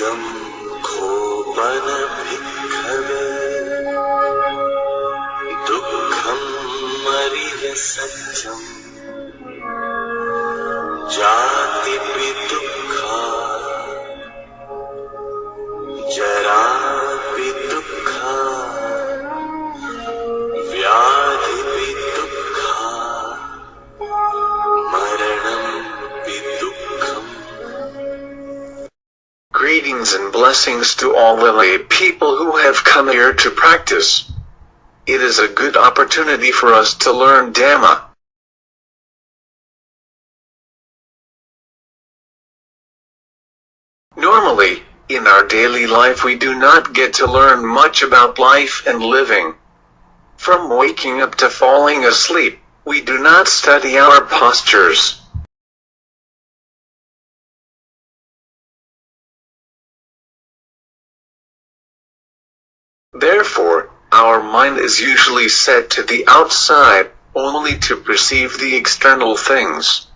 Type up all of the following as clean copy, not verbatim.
इदं खोपनभिक्खवे दुःखं मरिय सत्यम् जातिपि दुःखा जरापि दुःखा व्याधिपि दुःखा मरणंपि दुःखम्. Greetings and blessings to all the lay people who have come here to practice. It is a good opportunity for us to learn Dhamma. Normally, in our daily life we do not get to learn much about life and living. From waking up to falling asleep, we do not study our postures. Therefore, our mind is usually set to the outside, only to perceive the external things.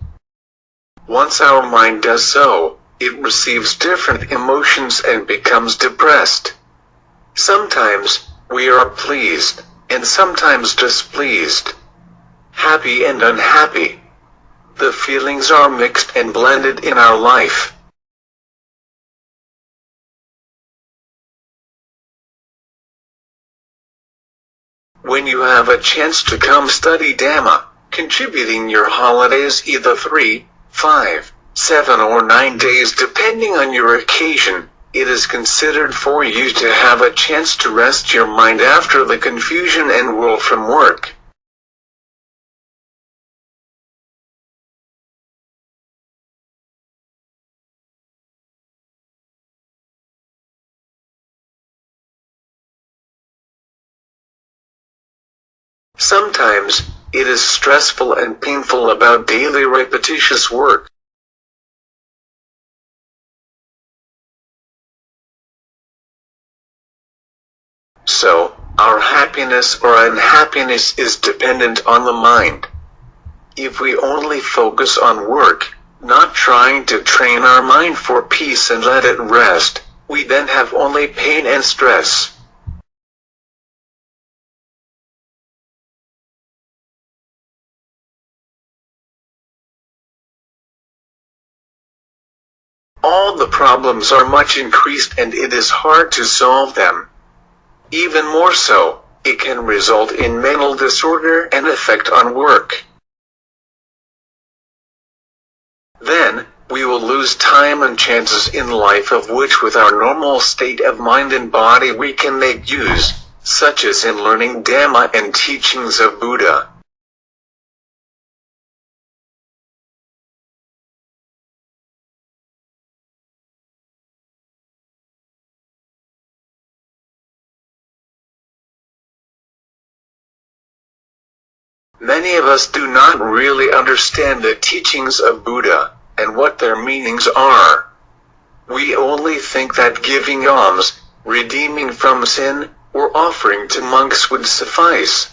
Once our mind does so, it receives different emotions and becomes depressed. Sometimes, we are pleased, and sometimes displeased. Happy and unhappy. The feelings are mixed and blended in our life. When you have a chance to come study Dhamma, contributing your holidays either 3, 5, 7 or 9 days depending on your occasion, it is considered for you to have a chance to rest your mind after the confusion and whirl from work. Sometimes, it is stressful and painful about daily repetitious work. So, our happiness or unhappiness is dependent on the mind. If we only focus on work, not trying to train our mind for peace and let it rest, we then have only pain and stress. All the problems are much increased and it is hard to solve them. Even more so, it can result in mental disorder and effect on work. Then, we will lose time and chances in life of which with our normal state of mind and body we can make use, such as in learning Dhamma and teachings of Buddha. Many of us do not really understand the teachings of Buddha, and what their meanings are. We only think that giving alms, redeeming from sin, or offering to monks would suffice.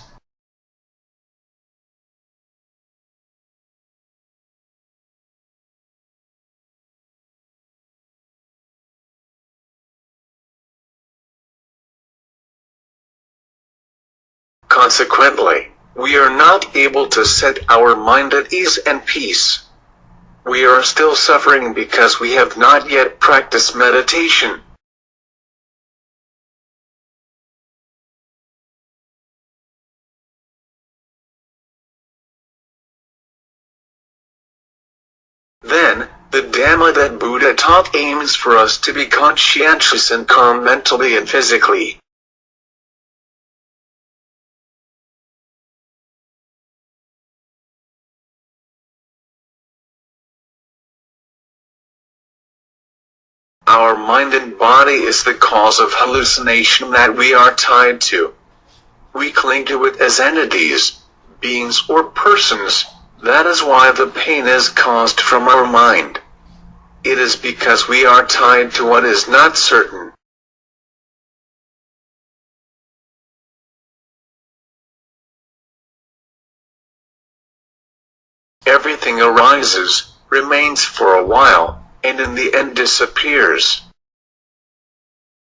Consequently, we are not able to set our mind at ease and peace. We are still suffering because we have not yet practiced meditation. Then, the Dhamma that Buddha taught aims for us to be conscientious and calm mentally and physically. Our mind and body is the cause of hallucination that we are tied to. We cling to it as entities, beings or persons. That is why the pain is caused from our mind. It is because we are tied to what is not certain. Everything arises, remains for a while, and in the end disappears.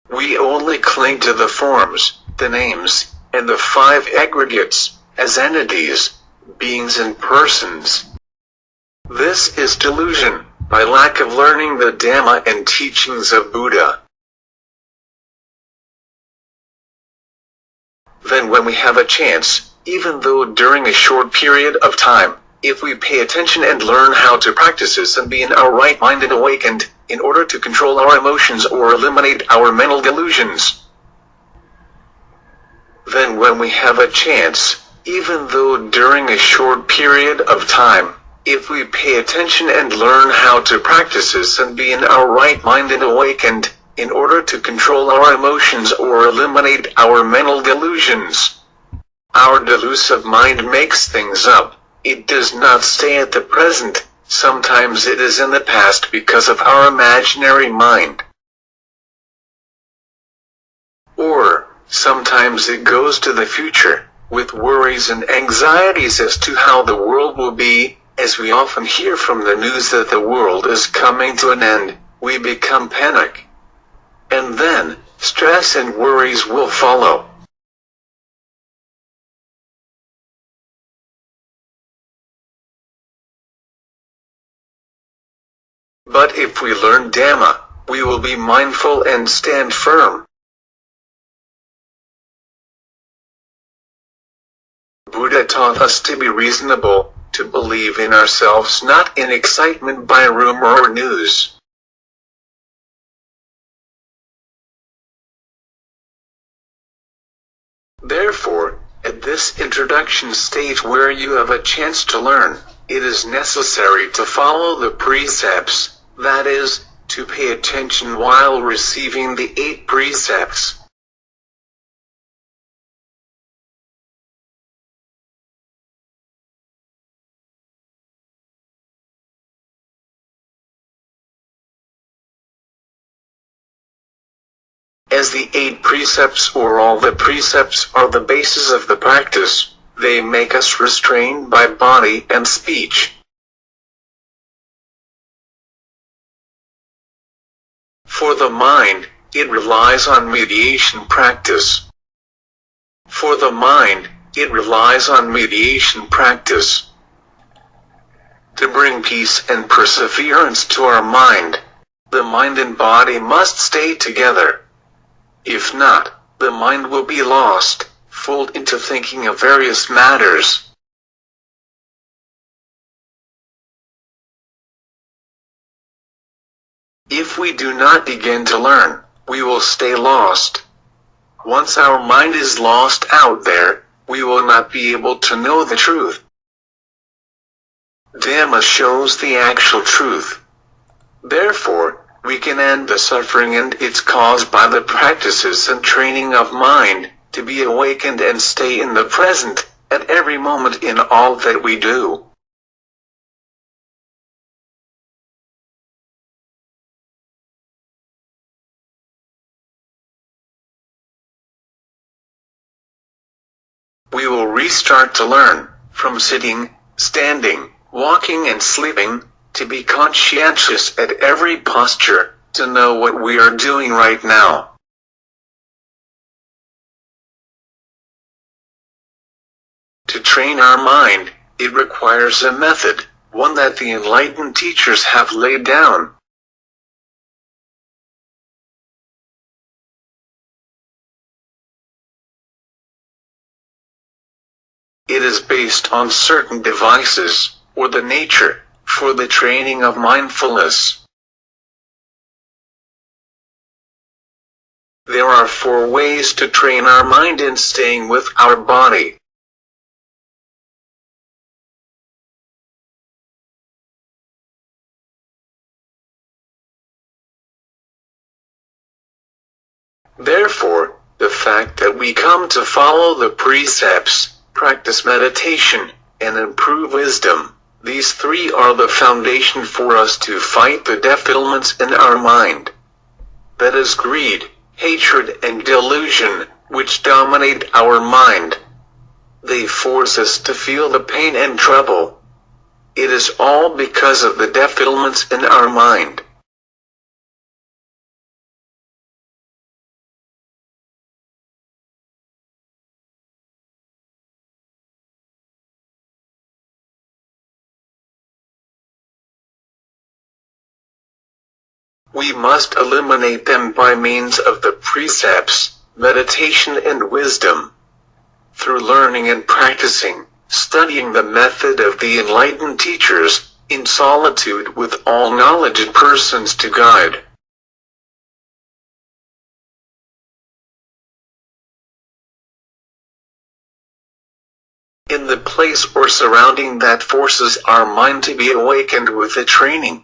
We only cling to the forms, the names, and the five aggregates, as entities, beings and persons. This is delusion, by lack of learning the Dhamma and teachings of Buddha. Then when we have a chance, even though during a short period of time, if we pay attention and learn how to practice this and be in our right mind and awakened, in order to control our emotions or eliminate our mental delusions. Then when we have a chance, even though during a short period of time, if we pay attention and learn how to practice this and be in our right mind and awakened, in order to control our emotions or eliminate our mental delusions. Our delusive mind makes things up. It does not stay at the present. Sometimes it is in the past because of our imaginary mind. Or, sometimes it goes to the future, with worries and anxieties as to how the world will be. As we often hear from the news that the world is coming to an end, we become panic. And then, stress and worries will follow. But if we learn Dhamma, we will be mindful and stand firm. Buddha taught us to be reasonable, to believe in ourselves, not in excitement by rumor or news. Therefore, at this introduction stage where you have a chance to learn, it is necessary to follow the precepts, that is, to pay attention while receiving the 8 precepts. As the 8 precepts or all the precepts are the basis of the practice, they make us restrained by body and speech. For the mind, it relies on mediation practice. For the mind, it relies on mediation practice. To bring peace and perseverance to our mind, the mind and body must stay together. If not, the mind will be lost, fooled into thinking of various matters. If we do not begin to learn, we will stay lost. Once our mind is lost out there, we will not be able to know the truth. Dhamma shows the actual truth. Therefore, we can end the suffering and its caused by the practices and training of mind, to be awakened and stay in the present, at every moment in all that we do. We will restart to learn, from sitting, standing, walking and sleeping, to be conscientious at every posture, to know what we are doing right now. To train our mind, it requires a method, one that the enlightened teachers have laid down. It is based on certain devices, or the nature, for the training of mindfulness. There are 4 ways to train our mind in staying with our body. Therefore, the fact that we come to follow the precepts, practice meditation, and improve wisdom, these 3 are the foundation for us to fight the defilements in our mind. That is greed, hatred and delusion, which dominate our mind. They force us to feel the pain and trouble. It is all because of the defilements in our mind. We must eliminate them by means of the precepts, meditation and wisdom. Through learning and practicing, studying the method of the enlightened teachers, in solitude with all knowledge persons to guide. In the place or surrounding that forces our mind to be awakened with the training.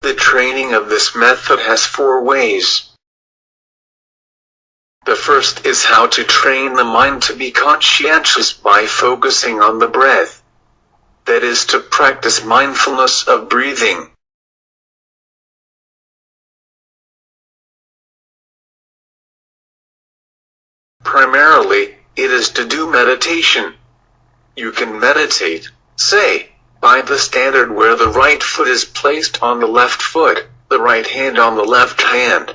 The training of this method has 4 ways. The first is how to train the mind to be conscientious by focusing on the breath. That is to practice mindfulness of breathing. Primarily, it is to do meditation. You can meditate, say, by the standard where the right foot is placed on the left foot, the right hand on the left hand.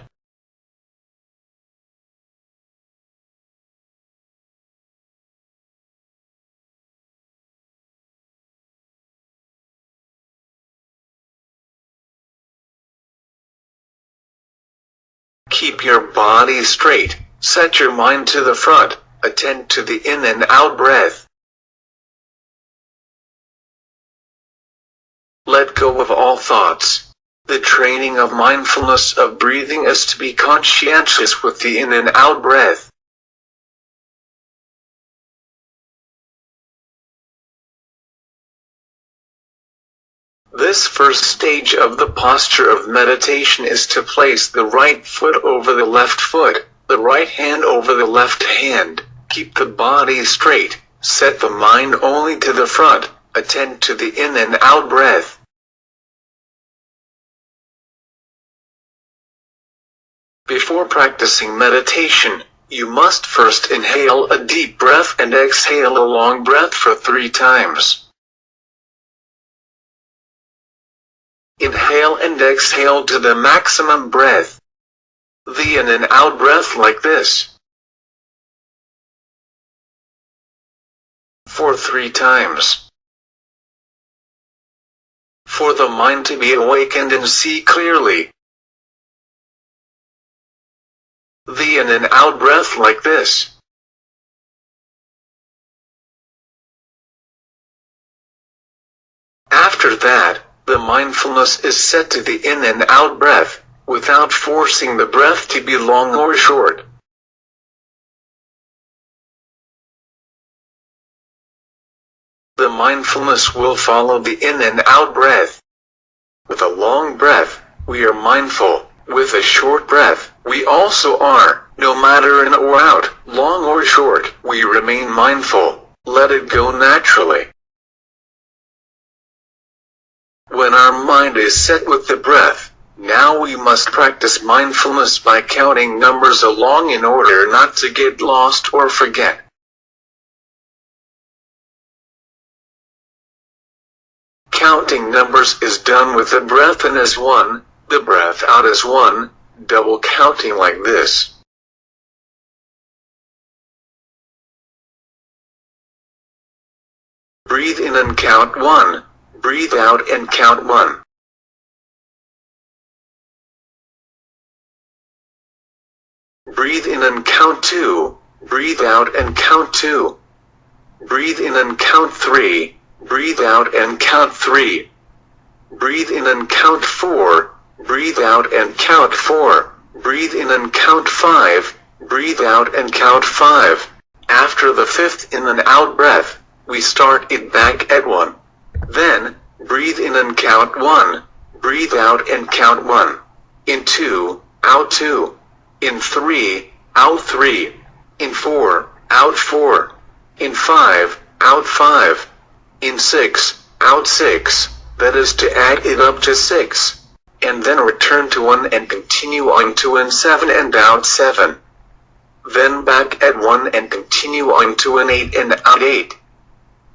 Keep your body straight, set your mind to the front, attend to the in and out breath. Let go of all thoughts. The training of mindfulness of breathing is to be conscientious with the in and out breath. This first stage of the posture of meditation is to place the right foot over the left foot, the right hand over the left hand, keep the body straight, set the mind only to the front, attend to the in and out breath. Before practicing meditation, you must first inhale a deep breath and exhale a long breath for 3 times. Inhale and exhale to the maximum breath. The in and out breath like this. For 3 times. For the mind to be awakened and see clearly. The in and out breath like this. After that, the mindfulness is set to the in and out breath, without forcing the breath to be long or short. The mindfulness will follow the in and out breath. With a long breath, we are mindful. With a short breath, we also are, no matter in or out, long or short, we remain mindful, let it go naturally. When our mind is set with the breath, now we must practice mindfulness by counting numbers along in order not to get lost or forget. Counting numbers is done with the breath in as 1, the breath out as 1, double counting like this. Breathe in and count 1, breathe out and count 1. Breathe in and count 2, breathe out and count 2. Breathe in and count 3, breathe out and count 3. Breathe in and count 4, breathe out and count 4. Breathe in and count 5, breathe out and count 5. After the 5th in and out breath, we start it back at 1. Then, breathe in and count 1, breathe out and count 1. In 2, out 2. In 3, out 3. In 4, out 4. In 5, out 5. In 6, out 6. That is to add it up to 6. And then return to 1 and continue on to in 7 and out 7. Then back at 1 and continue on to an 8 and out 8.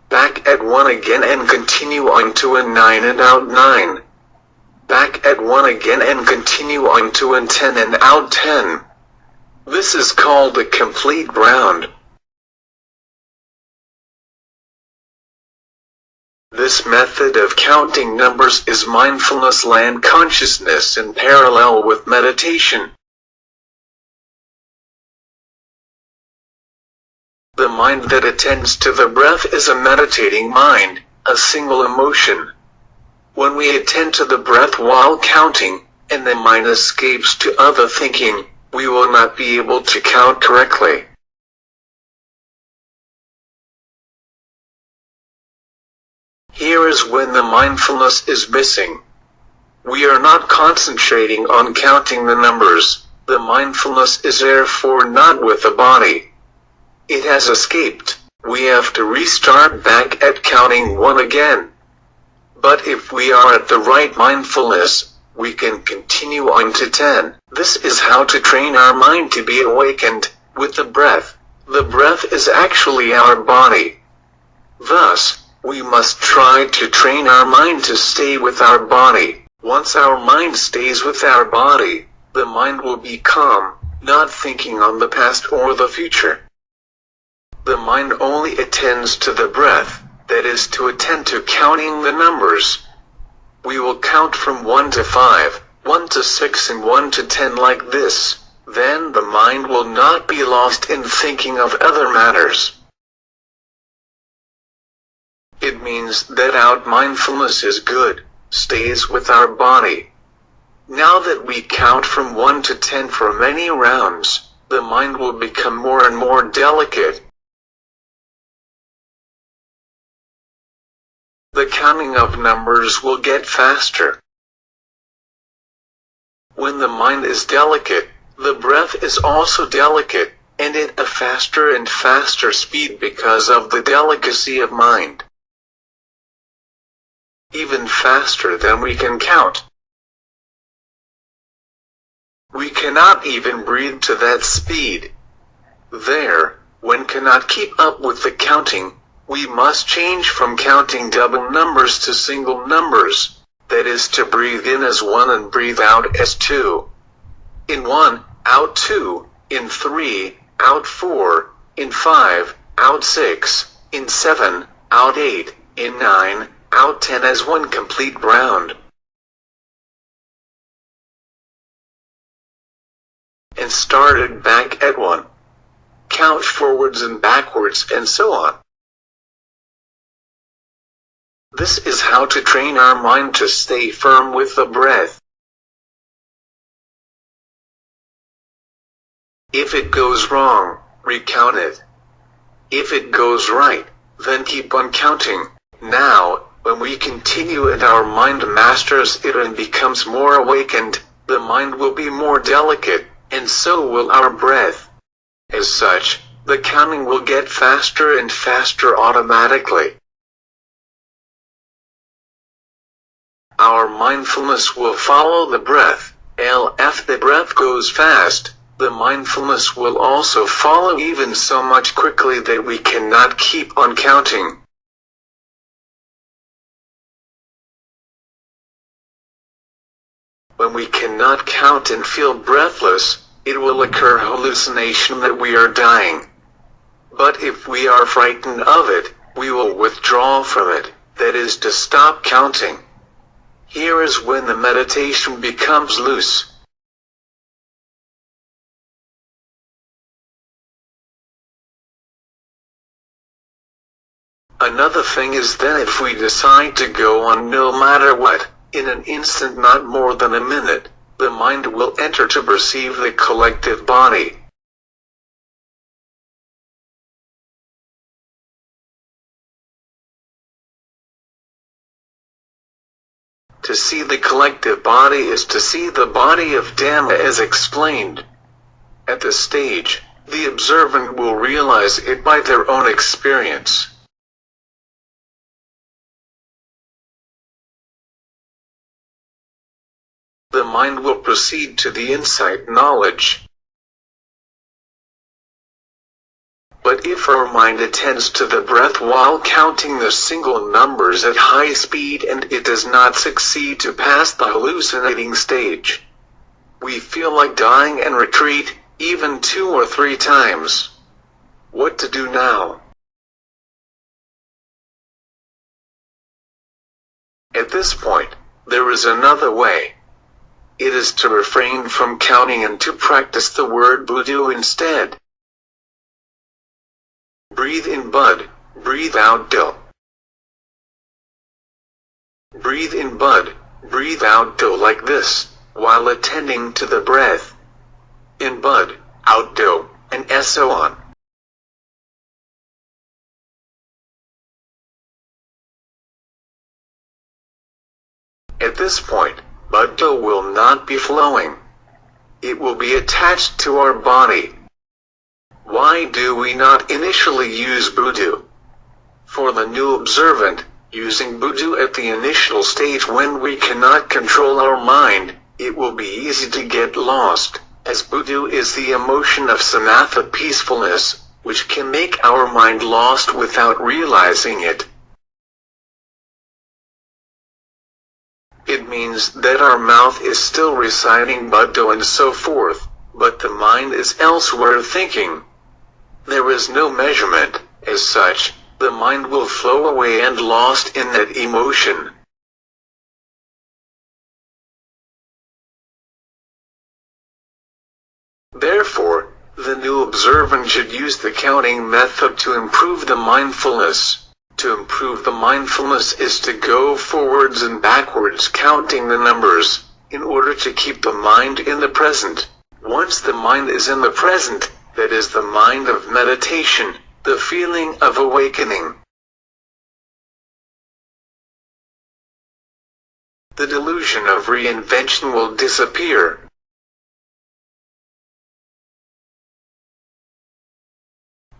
Back at 1 again and continue on to a 9 and out 9. Back at 1 again and continue on to a 10 and out 10. This is called a complete round. This method of counting numbers is mindfulness land consciousness in parallel with meditation. The mind that attends to the breath is a meditating mind, a single emotion. When we attend to the breath while counting, and the mind escapes to other thinking, we will not be able to count correctly. Here is when the mindfulness is missing. We are not concentrating on counting the numbers. The mindfulness is therefore not with the body. It has escaped. We have to restart back at counting 1 again. But if we are at the right mindfulness, we can continue on to 10. This is how to train our mind to be awakened with the breath. The breath is actually our body. Thus, we must try to train our mind to stay with our body. Once our mind stays with our body, the mind will be calm, not thinking on the past or the future. The mind only attends to the breath, that is to attend to counting the numbers. We will count from 1 to 5, 1 to 6 and 1 to 10 like this. Then the mind will not be lost in thinking of other matters. It means that our mindfulness is good, stays with our body. Now that we count from 1 to 10 for many rounds, the mind will become more and more delicate. The counting of numbers will get faster. When the mind is delicate, the breath is also delicate, and at a faster and faster speed because of the delicacy of mind. Even faster than we can count. We cannot even breathe to that speed. There, one cannot keep up with the counting. We must change from counting double numbers to single numbers, that is to breathe in as 1 and breathe out as 2. In 1, out 2, in 3, out 4, in 5, out 6, in 7, out 8, in 9, out 10 as one complete round. And started back at 1. Count forwards and backwards and so on. This is how to train our mind to stay firm with the breath. If it goes wrong, recount it. If it goes right, then keep on counting. Now, when we continue and our mind masters it and becomes more awakened, the mind will be more delicate, and so will our breath. As such, the counting will get faster and faster automatically. Our mindfulness will follow the breath. If the breath goes fast, the mindfulness will also follow even so much quickly that we cannot keep on counting. When we cannot count and feel breathless, it will occur hallucination that we are dying. But if we are frightened of it, we will withdraw from it, that is to stop counting. Here is when the meditation becomes loose. Another thing is that if we decide to go on no matter what, in an instant not more than a minute, the mind will enter to perceive the collective body. To see the collective body is to see the body of Dhamma as explained. At this stage, the observant will realize it by their own experience. The mind will proceed to the insight knowledge. But if our mind attends to the breath while counting the single numbers at high speed and it does not succeed to pass the hallucinating stage, we feel like dying and retreat, even 2 or 3 times. What to do now? At this point, there is another way. It is to refrain from counting and to practice the word Buddha instead. Breathe in Bud, breathe out Do. Breathe in Bud, breathe out Do like this, while attending to the breath. In Bud, out Do, and so on. At this point, Buddha will not be flowing. It will be attached to our body. Why do we not initially use Buddha? For the new observant, using Buddha at the initial stage when we cannot control our mind, it will be easy to get lost, as Buddha is the emotion of samatha peacefulness, which can make our mind lost without realizing it. It means that our mouth is still reciting Buddha and so forth, but the mind is elsewhere thinking. There is no measurement, as such, the mind will flow away and lost in that emotion. Therefore, the new observant should use the counting method to improve the mindfulness. To improve the mindfulness is to go forwards and backwards counting the numbers, in order to keep the mind in the present. Once the mind is in the present, that is the mind of meditation, the feeling of awakening. The delusion of reinvention will disappear.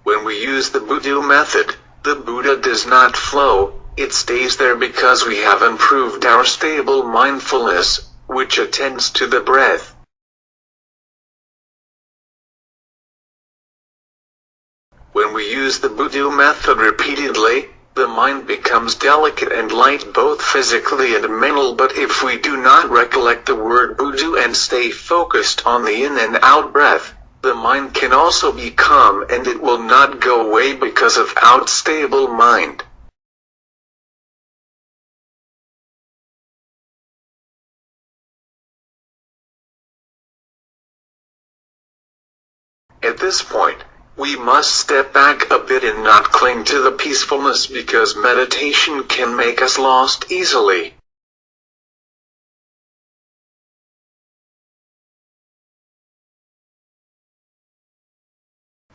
When we use the Buddha method, the Buddha does not flow, it stays there because we have improved our stable mindfulness, which attends to the breath. When we use the Buddha method repeatedly, the mind becomes delicate and light both physically and mental, but if we do not recollect the word Buddha and stay focused on the in and out breath, the mind can also be calm and it will not go away because of unstable mind. At this point, we must step back a bit and not cling to the peacefulness because meditation can make us lost easily.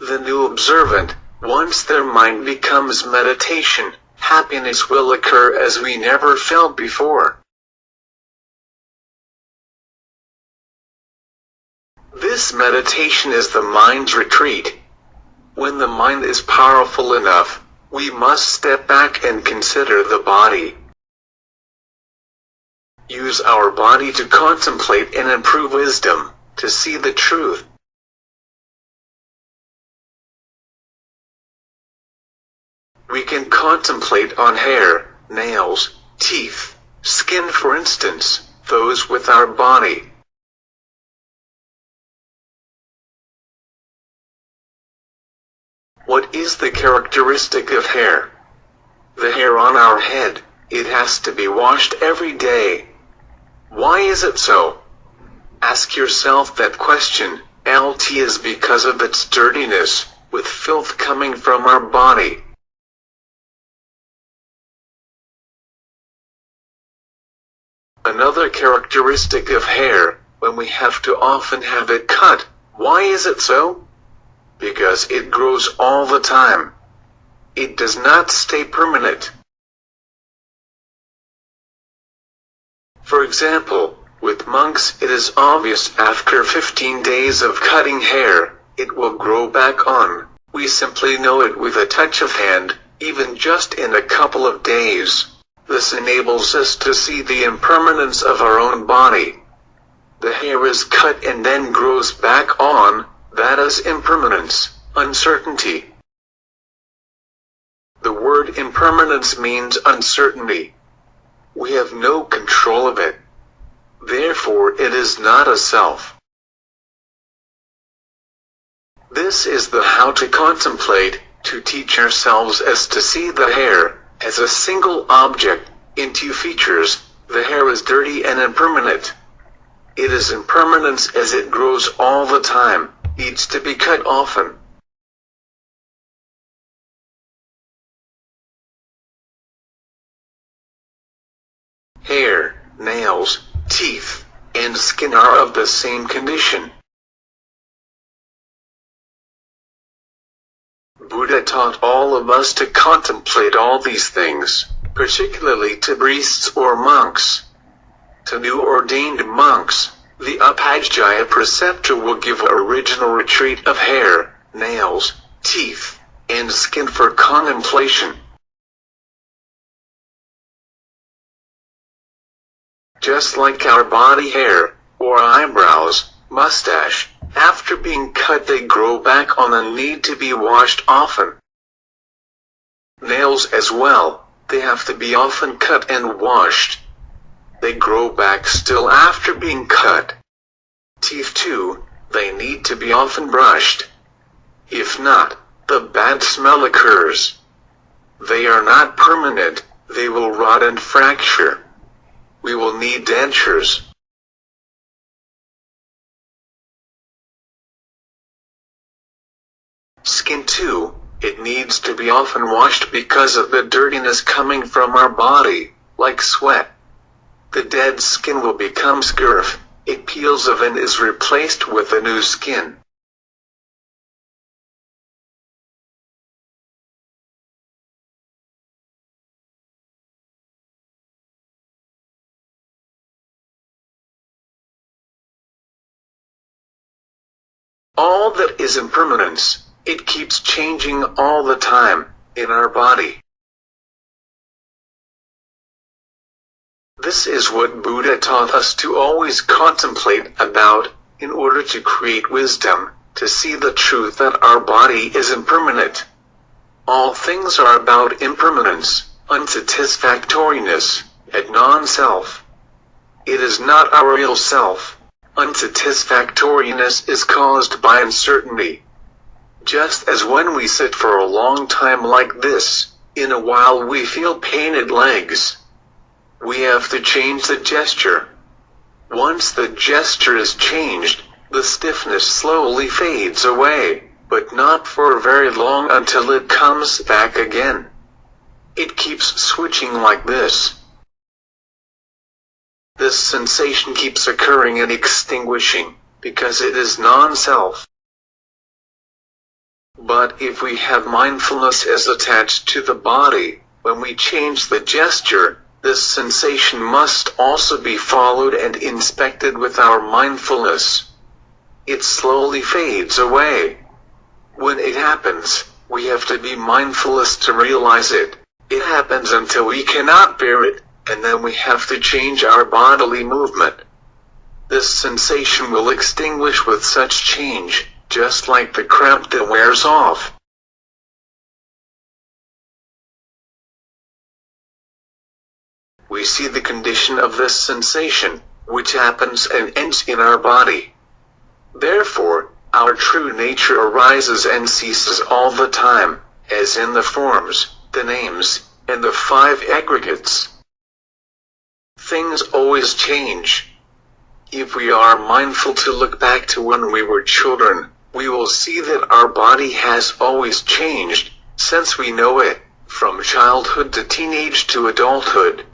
The new observant, once their mind becomes meditation, happiness will occur as we never felt before. This meditation is the mind's retreat. When the mind is powerful enough, we must step back and consider the body. Use our body to contemplate and improve wisdom, to see the truth. We can contemplate on hair, nails, teeth, skin for instance, those with our body. What is the characteristic of hair? The hair on our head, it has to be washed every day. Why is it so? Ask yourself that question. LT is because of its dirtiness, with filth coming from our body. Another characteristic of hair, when we have to often have it cut. Why is it so? Because it grows all the time. It does not stay permanent. For example, with monks it is obvious after 15 days of cutting hair, it will grow back on. We simply know it with a touch of hand, even just in a couple of days. This enables us to see the impermanence of our own body. The hair is cut and then grows back on, that is impermanence, uncertainty. The word impermanence means uncertainty. We have no control of it. Therefore it is not a self. This is the how to contemplate, to teach ourselves as to see the hair as a single object, in two features. The hair is dirty and impermanent. It is impermanence as it grows all the time, needs to be cut often. Hair, nails, teeth, and skin are of the same condition. Buddha taught all of us to contemplate all these things, particularly to priests or monks. To new ordained monks, the Upajjhaya preceptor will give an original retreat of hair, nails, teeth, and skin for contemplation. Just like our body hair, or eyebrows, mustache, after being cut they grow back on and need to be washed often. Nails as well, they have to be often cut and washed. They grow back still after being cut. Teeth too, they need to be often brushed. If not, the bad smell occurs. They are not permanent, they will rot and fracture. We will need dentures. Skin too, it needs to be often washed because of the dirtiness coming from our body, like sweat. The dead skin will become scurf, it peels off and is replaced with a new skin. All that is impermanence, it keeps changing all the time, in our body. This is what Buddha taught us to always contemplate about, in order to create wisdom, to see the truth that our body is impermanent. All things are about impermanence, unsatisfactoriness, and non-self. It is not our real self. Unsatisfactoriness is caused by uncertainty. Just as when we sit for a long time like this, in a while we feel pained legs. We have to change the gesture. Once the gesture is changed, the stiffness slowly fades away, but not for very long until it comes back again. It keeps switching like this. This sensation keeps occurring and extinguishing, because it is non-self. But if we have mindfulness as attached to the body, when we change the gesture, this sensation must also be followed and inspected with our mindfulness. It slowly fades away. When it happens, we have to be mindfulness to realize it. It happens until we cannot bear it, and then we have to change our bodily movement. This sensation will extinguish with such change, just like the cramp that wears off. We see the condition of this sensation, which happens and ends in our body. Therefore, our true nature arises and ceases all the time, as in the forms, the names, and the five aggregates. Things always change. If we are mindful to look back to when we were children, we will see that our body has always changed, since we know it, from childhood to teenage to adulthood.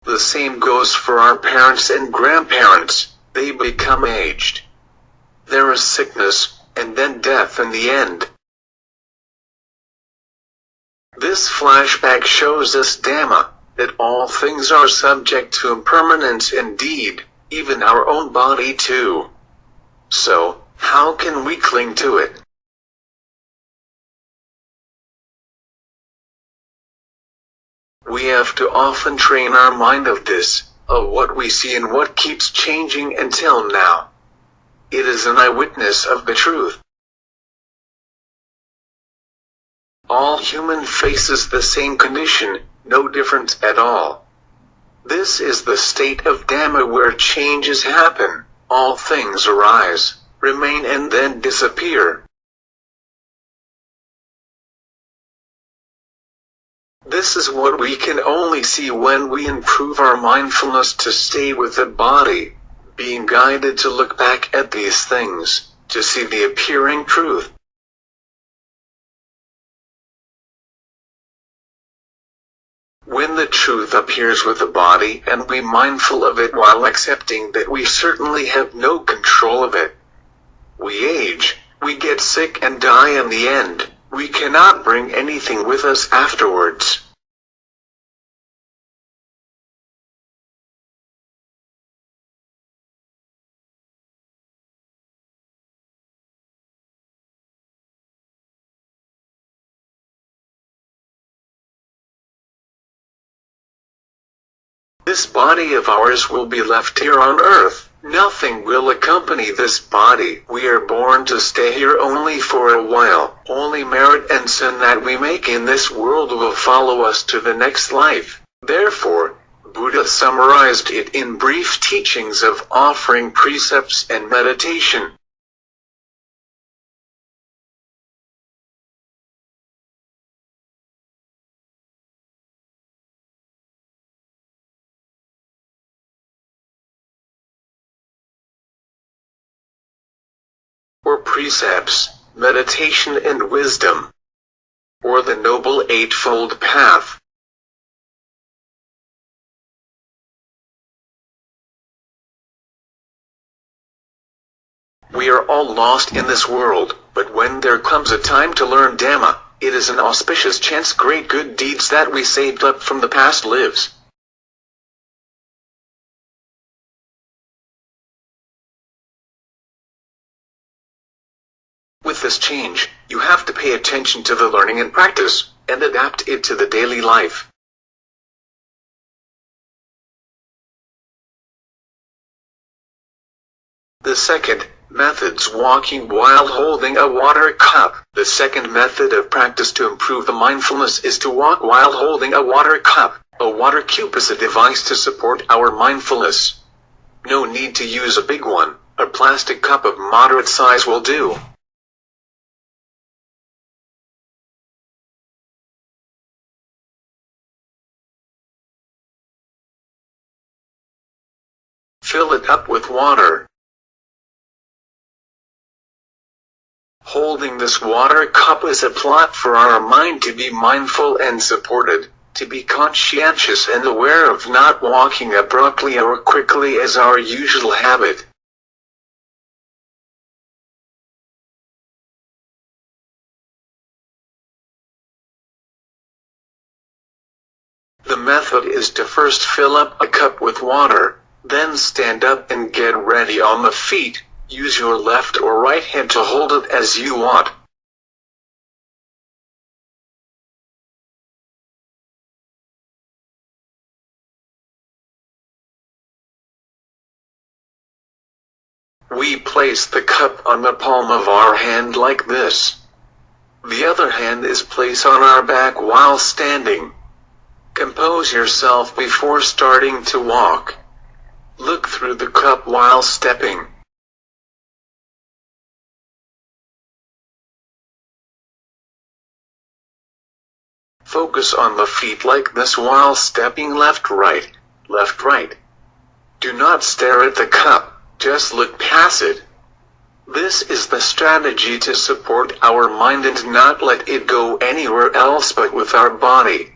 The same goes for our parents and grandparents. They become aged. There is sickness, and then death in the end. This flashback shows us Dhamma, that all things are subject to impermanence indeed, even our own body too. So, how can we cling to it? We have to often train our mind of this, of what we see and what keeps changing until now. it is an eyewitness of the truth. All human faces the same condition, no difference at all. This is the state of Dhamma where changes happen, all things arise, remain and then disappear. This is what we can only see when we improve our mindfulness to stay with the body, being guided to look back at these things, to see the appearing truth. When the truth appears with the body and we mindful of it while accepting that we certainly have no control of it, we age, we get sick and die in the end. We cannot bring anything with us afterwards. This body of ours will be left here on earth. Nothing will accompany this body. We are born to stay here only for a while. Only merit and sin that we make in this world will follow us to the next life. Therefore, Buddha summarized it in brief teachings of offering precepts and meditation. Or precepts, meditation and wisdom. Or the Noble Eightfold Path. We are all lost in this world, but when there comes a time to learn Dhamma, it is an auspicious chance great good deeds that we saved up from the past lives. With this change, you have to pay attention to the learning and practice, and adapt it to the daily life. The second method's walking while holding a water cup. The second method of practice to improve the mindfulness is to walk while holding a water cup. A water cube is a device to support our mindfulness. No need to use a big one. A plastic cup of moderate size will do. Fill it up with water. Holding this water cup is a plot for our mind to be mindful and supported, to be conscientious and aware of not walking abruptly or quickly as our usual habit. The method is to first fill up a cup with water, then stand up and get ready on the feet. Use your left or right hand to hold it as you want. We place the cup on the palm of our hand like this. The other hand is placed on our back while standing. Compose yourself before starting to walk. Look through the cup while stepping. Focus on the feet like this while stepping left, right, left, right. Do not stare at the cup, just look past it. This is the strategy to support our mind and not let it go anywhere else but with our body.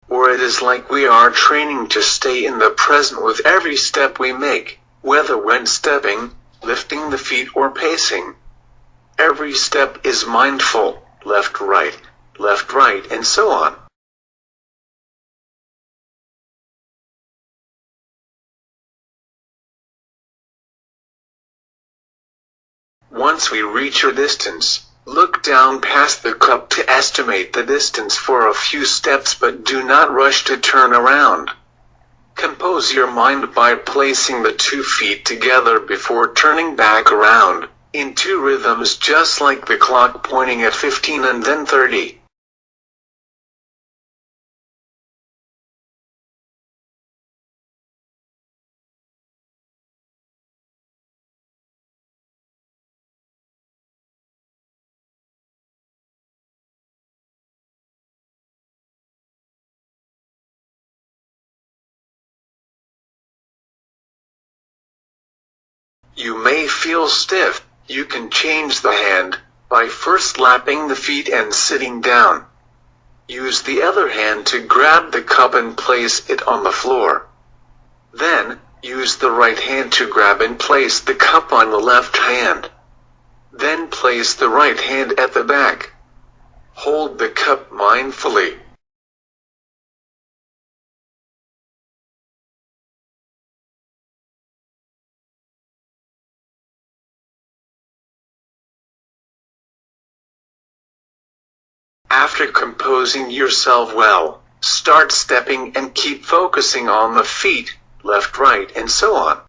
Or it is like we are training to stay in the present with every step we make, whether when stepping, lifting the feet or pacing. Every step is mindful, left, right, and so on. Once we reach a distance, look down past the cup to estimate the distance for a few steps, but do not rush to turn around. Compose your mind by placing the 2 feet together before turning back around, in 2 rhythms, just like the clock pointing at 15 and then 30. You may feel stiff. You can change the hand by first lapping the feet and sitting down. Use the other hand to grab the cup and place it on the floor. Then, use the right hand to grab and place the cup on the left hand. Then place the right hand at the back. Hold the cup mindfully. After composing yourself well, start stepping and keep focusing on the feet, left, right, and so on.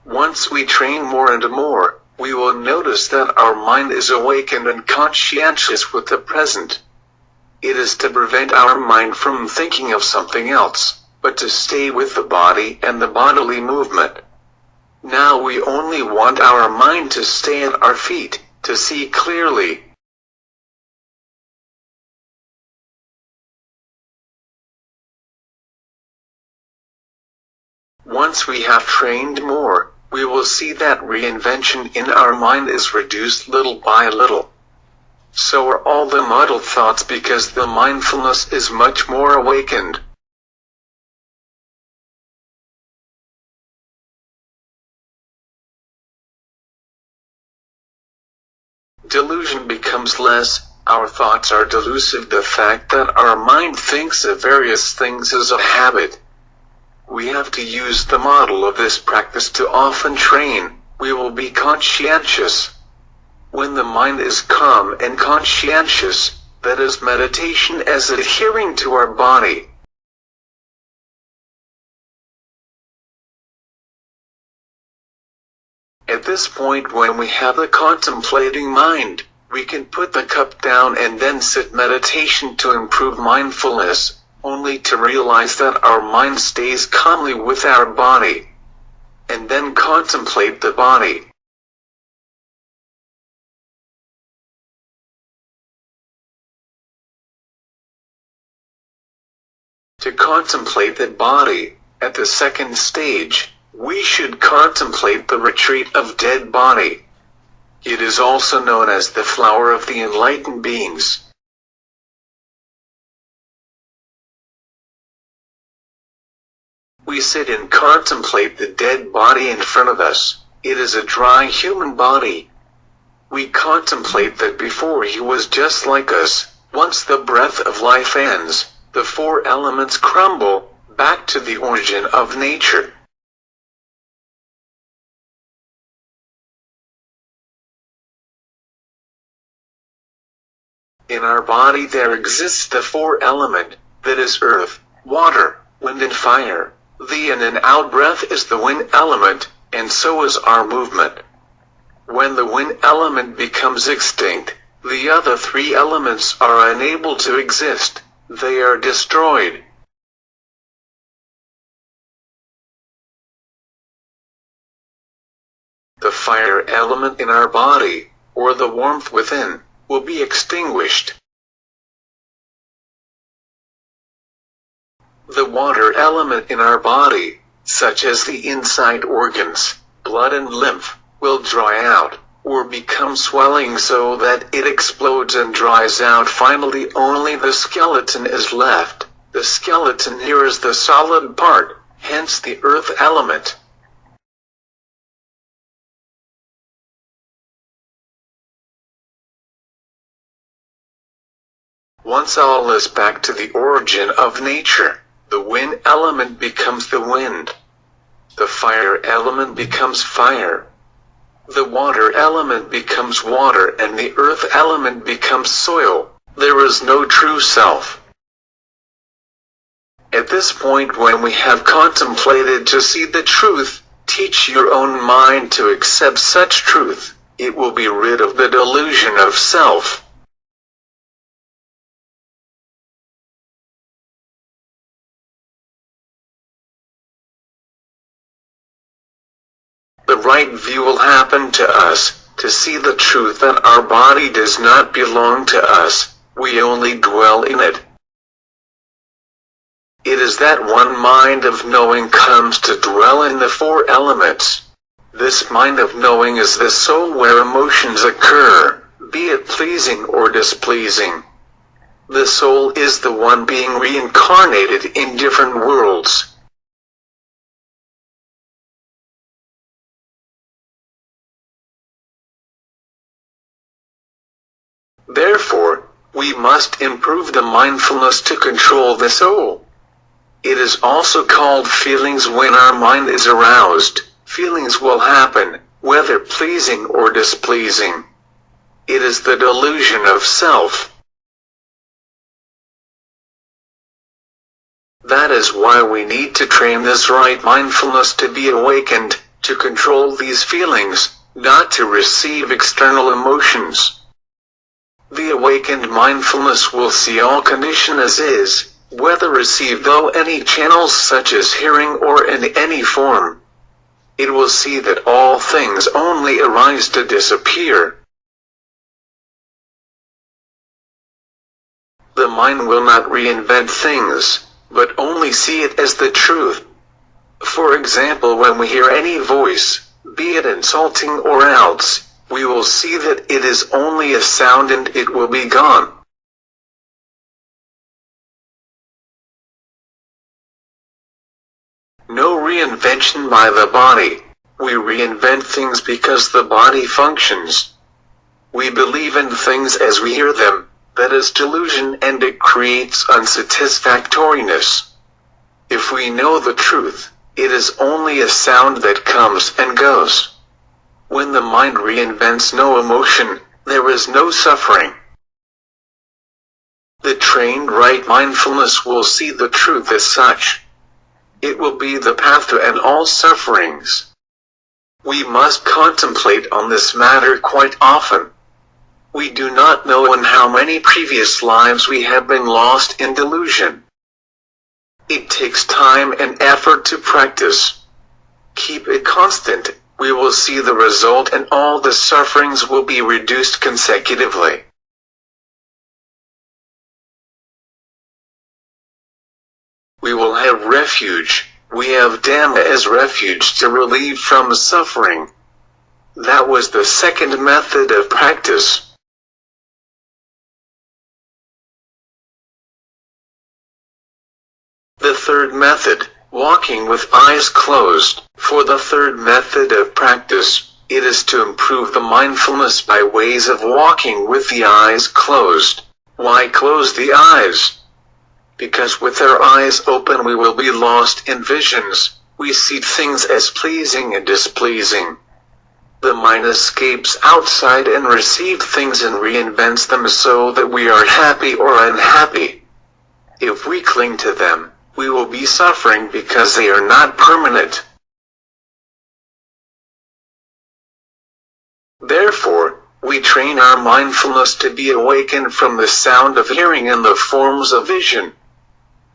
Once we train more and more, we will notice that our mind is awakened and conscientious with the present. It is to prevent our mind from thinking of something else, but to stay with the body and the bodily movement. Now we only want our mind to stay at our feet, to see clearly. Once we have trained more, we will see that reinvention in our mind is reduced little by little. So are all the muddled thoughts, because the mindfulness is much more awakened. Delusion becomes less. Our thoughts are delusive. The fact that our mind thinks of various things is a habit. We have to use the model of this practice to often train. We will be conscientious. When the mind is calm and conscientious, that is meditation as adhering to our body. At this point, when we have a contemplating mind, we can put the cup down and then sit meditation to improve mindfulness, only to realize that our mind stays calmly with our body. And then contemplate the body. To contemplate the body, at the second stage, we should contemplate the retreat of dead body. It is also known as the flower of the enlightened beings. We sit and contemplate the dead body in front of us. It is a dry human body. We contemplate that before he was just like us. Once the breath of life ends, the 4 elements crumble back to the origin of nature. In our body there exists the 4 element, that is earth, water, wind and fire. The in and out breath is the wind element, and so is our movement. When the wind element becomes extinct, the other 3 elements are unable to exist. They are destroyed. The fire element in our body, or the warmth within, will be extinguished. The water element in our body, such as the inside organs, blood and lymph, will dry out, or become swelling so that it explodes and dries out. Finally, only the skeleton is left. The skeleton here is the solid part, hence the earth element. Once all is back to the origin of nature, the wind element becomes the wind. The fire element becomes fire. The water element becomes water and the earth element becomes soil. There is no true self. At this point, when we have contemplated to see the truth, teach your own mind to accept such truth. It will be rid of the delusion of self. The right view will happen to us, to see the truth that our body does not belong to us, we only dwell in it. It is that one mind of knowing comes to dwell in the four elements. This mind of knowing is the soul where emotions occur, be it pleasing or displeasing. The soul is the one being reincarnated in different worlds. Therefore, we must improve the mindfulness to control the soul. It is also called feelings. When our mind is aroused, feelings will happen, whether pleasing or displeasing. It is the delusion of self. That is why we need to train this right mindfulness to be awakened, to control these feelings, not to receive external emotions. The awakened mindfulness will see all condition as is, whether received through any channels such as hearing or in any form. It will see that all things only arise to disappear. The mind will not reinvent things, but only see it as the truth. For example, when we hear any voice, be it insulting or else, we will see that it is only a sound and it will be gone. No reinvention by the body. We reinvent things because the body functions. We believe in things as we hear them, that is delusion, and it creates unsatisfactoriness. If we know the truth, it is only a sound that comes and goes. When the mind reinvents no emotion, there is no suffering. The trained right mindfulness will see the truth as such. It will be the path to end all sufferings. We must contemplate on this matter quite often. We do not know in how many previous lives we have been lost in delusion. It takes time and effort to practice. Keep it constant, we will see the result and all the sufferings will be reduced consecutively. We will have refuge. We have Dhamma as refuge to relieve from suffering. That was the second method of practice. The third method, walking with eyes closed. For the third method of practice, it is to improve the mindfulness by ways of walking with the eyes closed. Why close the eyes? Because with our eyes open we will be lost in visions. We see things as pleasing and displeasing. The mind escapes outside and receives things and reinvents them so that we are happy or unhappy. If we cling to them, we will be suffering because they are not permanent. Therefore, we train our mindfulness to be awakened from the sound of hearing and the forms of vision.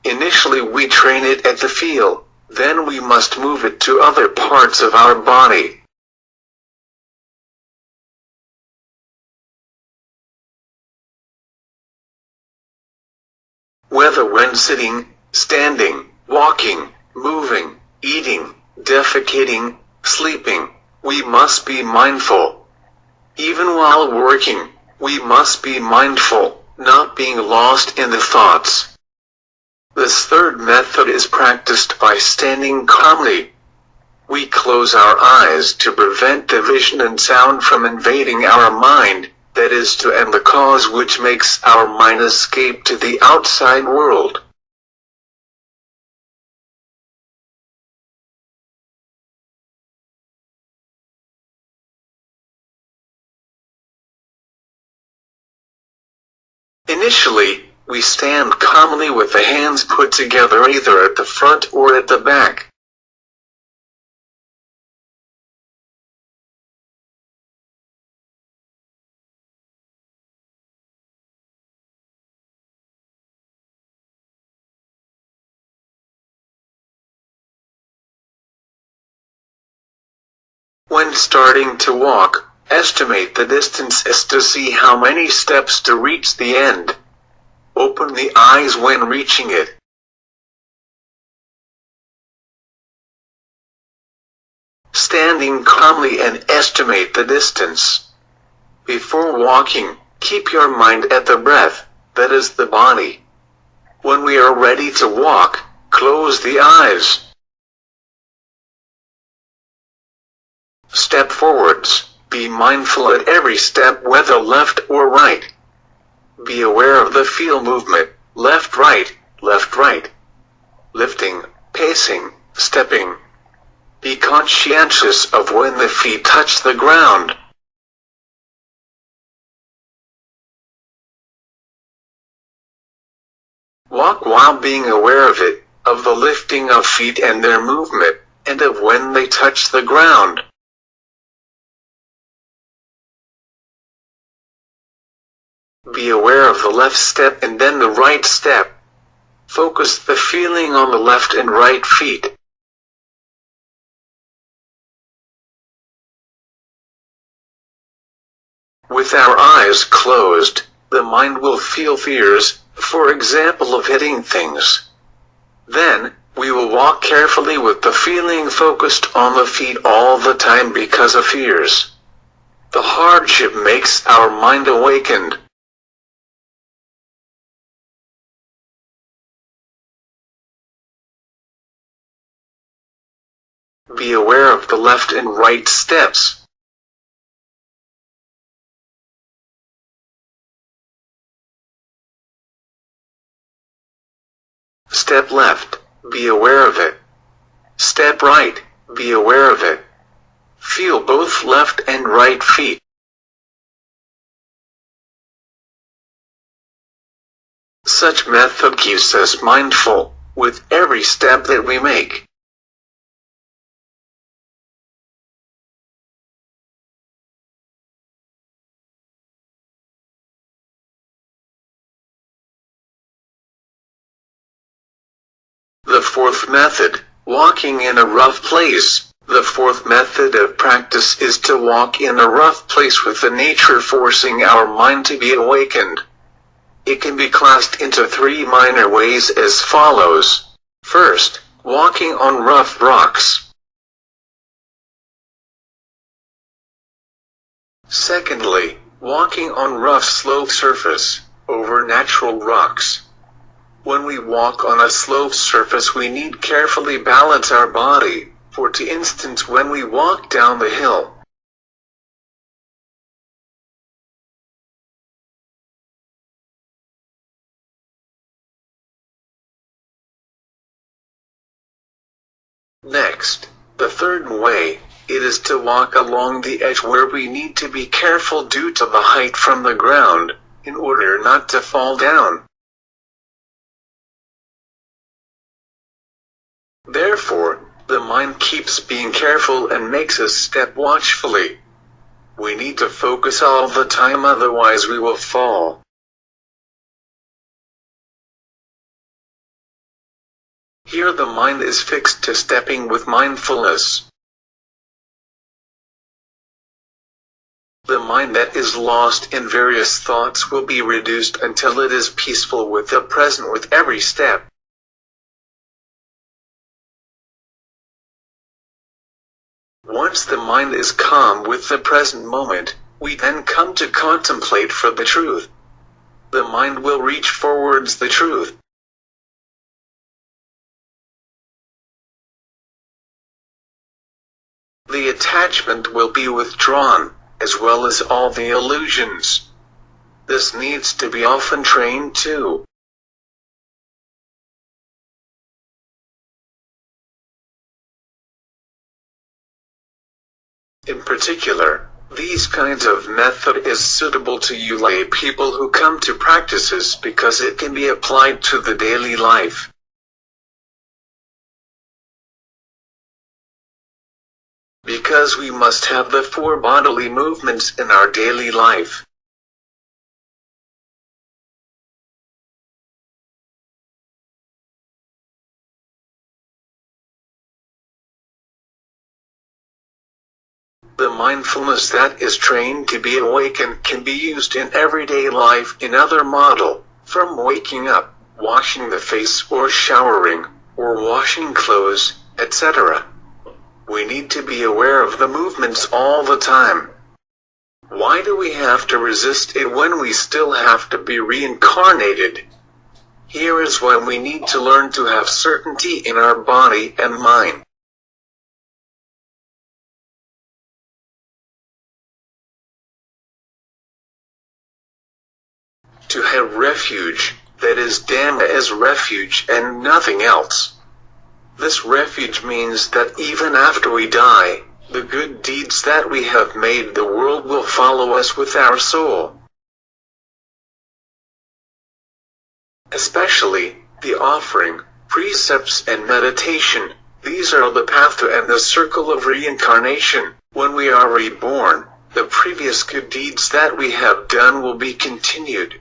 Initially we train it at the feel, then we must move it to other parts of our body. Whether when sitting, standing, walking, moving, eating, defecating, sleeping, we must be mindful. Even while working, we must be mindful, not being lost in the thoughts. This third method is practiced by standing calmly. We close our eyes to prevent the vision and sound from invading our mind, that is to end the cause which makes our mind escape to the outside world. Initially, we stand calmly with the hands put together either at the front or at the back. When starting to walk, estimate the distance as to see how many steps to reach the end. Open the eyes when reaching it. Standing calmly and estimate the distance. Before walking, keep your mind at the breath, that is the body. When we are ready to walk, close the eyes. Step forwards. Be mindful at every step, whether left or right. Be aware of the feel movement, left, right, lifting, pacing, stepping. Be conscientious of when the feet touch the ground. Walk while being aware of it, of the lifting of feet and their movement, and of when they touch the ground. Be aware of the left step and then the right step. Focus the feeling on the left and right feet. With our eyes closed, the mind will feel fears, for example of hitting things. Then, we will walk carefully with the feeling focused on the feet all the time because of fears. The hardship makes our mind awakened. Be aware of the left and right steps. Step left, be aware of it. Step right, be aware of it. Feel both left and right feet. Such method keeps us mindful with every step that we make. The fourth method, walking in a rough place. The fourth method of practice is to walk in a rough place with the nature forcing our mind to be awakened. It can be classed into three minor ways as follows. First, walking on rough rocks. Secondly, walking on rough slope surface, over natural rocks. When we walk on a slope surface, we need carefully balance our body, for instance when we walk down the hill. Next, the third way, it is to walk along the edge where we need to be careful due to the height from the ground, in order not to fall down. Therefore, the mind keeps being careful and makes us step watchfully. We need to focus all the time, otherwise we will fall. Here the mind is fixed to stepping with mindfulness. The mind that is lost in various thoughts will be reduced until it is peaceful with the present with every step. Once the mind is calm with the present moment, we then come to contemplate for the truth. The mind will reach forwards the truth. The attachment will be withdrawn, as well as all the illusions. This needs to be often trained too. In particular, these kinds of method is suitable to you lay people who come to practices because it can be applied to the daily life. Because we must have the 4 bodily movements in our daily life. The mindfulness that is trained to be awakened can be used in everyday life in other model, from waking up, washing the face or showering, or washing clothes, etc. We need to be aware of the movements all the time. Why do we have to resist it when we still have to be reincarnated? Here is when we need to learn to have certainty in our body and mind. To have refuge, that is Dhamma as refuge and nothing else. This refuge means that even after we die, the good deeds that we have made the world will follow us with our soul. Especially, the offering, precepts and meditation, these are the path to end the circle of reincarnation. When we are reborn, the previous good deeds that we have done will be continued.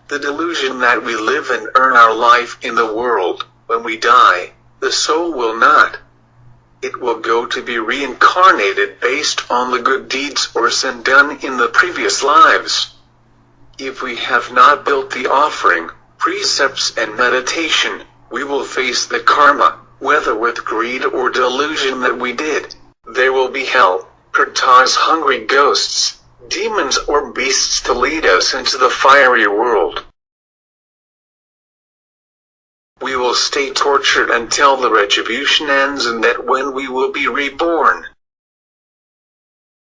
The delusion that we live and earn our life in the world, when we die, the soul will not. It will go to be reincarnated based on the good deeds or sin done in the previous lives. If we have not built the offering, precepts and meditation, we will face the karma, whether with greed or delusion that we did. There will be hell, Pratas hungry ghosts, demons or beasts to lead us into the fiery world. We will stay tortured until the retribution ends, and that when we will be reborn.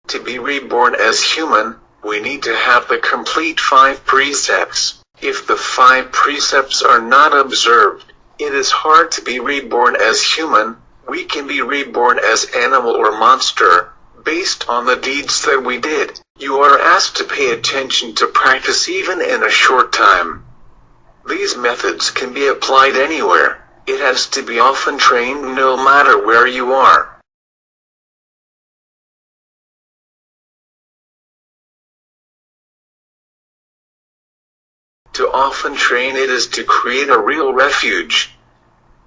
To be reborn as human, we need to have the complete 5 precepts. If the 5 precepts are not observed, it is hard to be reborn as human. We can be reborn as animal or monster, based on the deeds that we did. You are asked to pay attention to practice even in a short time. These methods can be applied anywhere. It has to be often trained no matter where you are. To often train it is to create a real refuge.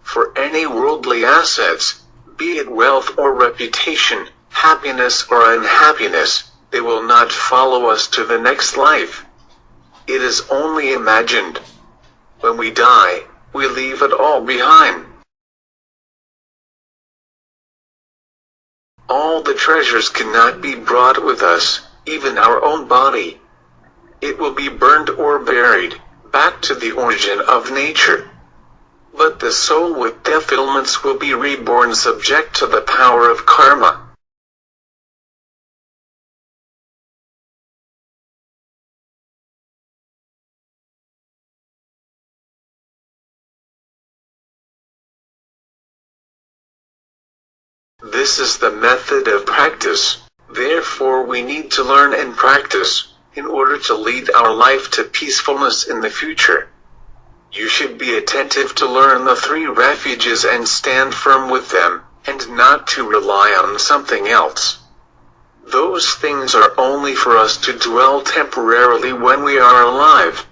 For any worldly assets, be it wealth or reputation, happiness or unhappiness, they will not follow us to the next life. It is only imagined. When we die, we leave it all behind. All the treasures cannot be brought with us, even our own body. It will be burned or buried, back to the origin of nature. But the soul with death ailments will be reborn subject to the power of karma. This is the method of practice. Therefore we need to learn and practice, in order to lead our life to peacefulness in the future. You should be attentive to learn the 3 refuges and stand firm with them, and not to rely on something else. Those things are only for us to dwell temporarily when we are alive.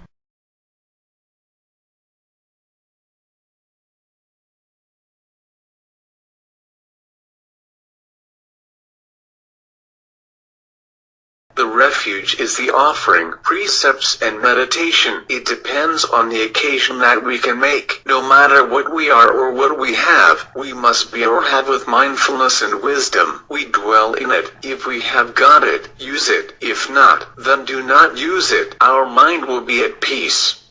The refuge is the offering, precepts and meditation. It depends on the occasion that we can make. No matter what we are or what we have, we must be or have with mindfulness and wisdom. We dwell in it. If we have got it, use it. If not, then do not use it. Our mind will be at peace.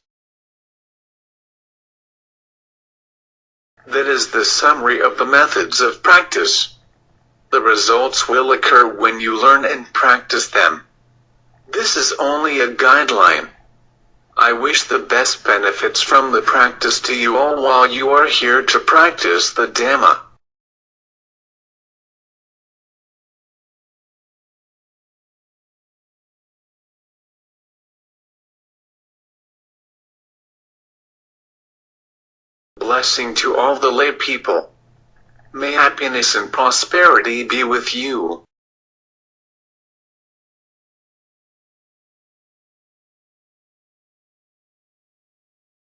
That is the summary of the methods of practice. The results will occur when you learn and practice them. This is only a guideline. I wish the best benefits from the practice to you all while you are here to practice the Dhamma. Blessing to all the lay people. May happiness and prosperity be with you.